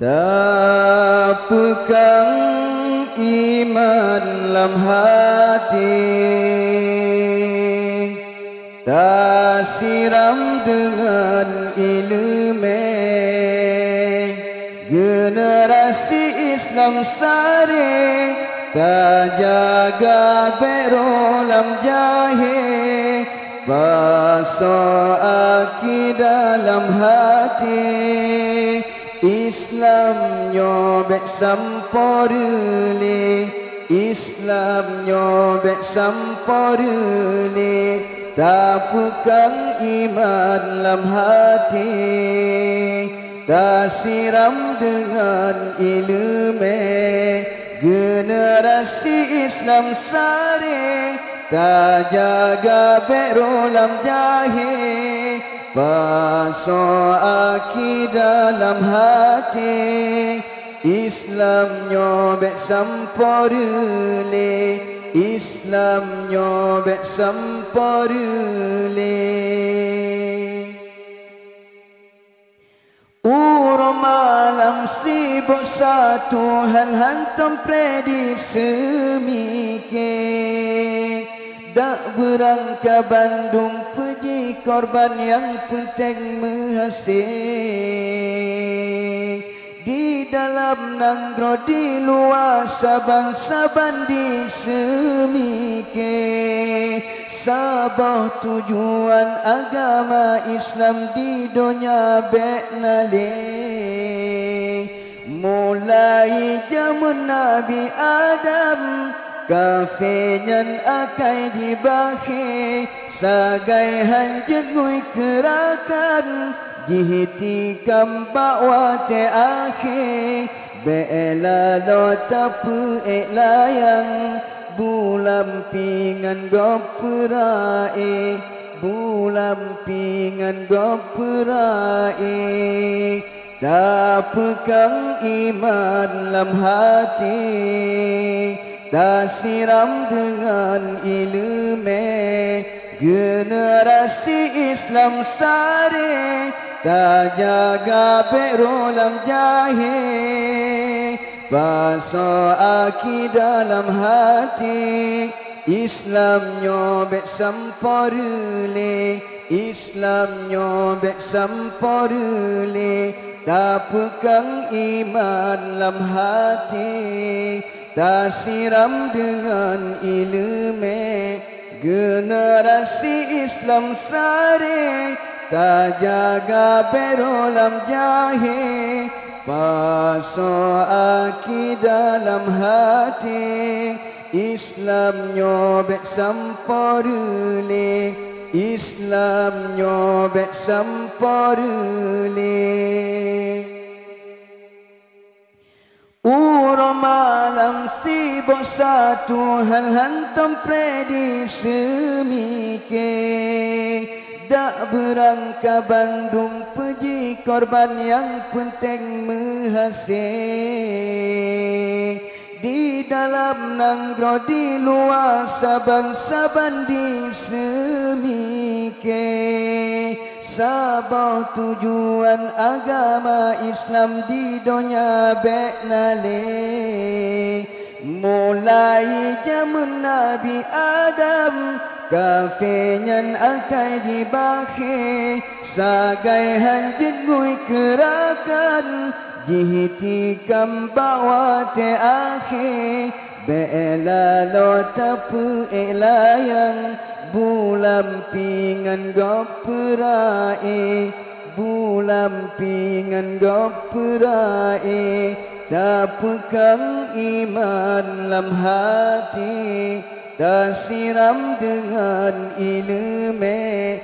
Tak pegang iman lam hati, tak siram dengan ilmu. Generasi Islam sari, tak jaga berolam jahil, basuh akidah dalam hati. Islam nyobek samporuli, Islam nyobek samporuli, tak pegang iman dalam hati, tak siram dengan ilmu. Generasi Islam sari, tak jaga berolam jahil, basuh akidah dalam hati. Islam nyobek samporuli, Islam nyobek samporuli. Uro malam sibuk satu hal hantam prediksi mikir, dak berangkat Bandung pergi korban yang penting menghasil. Di dalam nanggro di luar saban-saban di semike, Sabah tujuan agama Islam di dunia beknale. Mulai zaman Nabi Adam, kafenyan akai dibahe, sagai hanjut ngui kerakan, jihiti kamba wate akhe. Be'ela lo tapu eklayang, bulam pingan goperae, bulam pingan goperae. Tak pegang iman dalam hati, tak siram dengan ilmu. Generasi Islam sari, tak jaga berolam jahil, basuh akidah dalam hati. Islam nyobek samporuli, Islam nyobek samporuli, tak pegang iman dalam hati, tak siram dengan ilmu. Generasi Islam sari, tak jaga berolam jahil, basuh akidah dalam hati. Islam nyobek samporuli, Islam nyobek samporuli. Uro malam sibuk satu hal hantam prediksi mikir, dak berangkat Bandung pergi korban yang penting menghasil. Di dalam nanggro di luar saban-saban di semike, Sabah tujuan agama Islam di dunia beknale. Mulai zaman Nabi Adam, kafenyan akai dibahe, sagai hanjut ngui kerakan, jihiti kamba wate akhe. Be'ela lo tapu eklayang, bulam pingan goperae, bulam pingan goperae. Tak pegang iman dalam hati, tak siram dengan ilmu.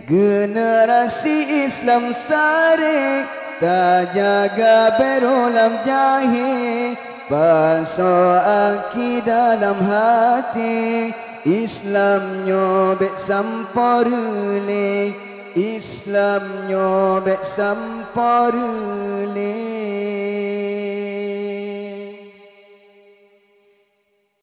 Generasi Islam sari, tak jaga berolam jahil, basuh akidah dalam hati. Islam nyobek samporuli, Islam nyobek samporuli.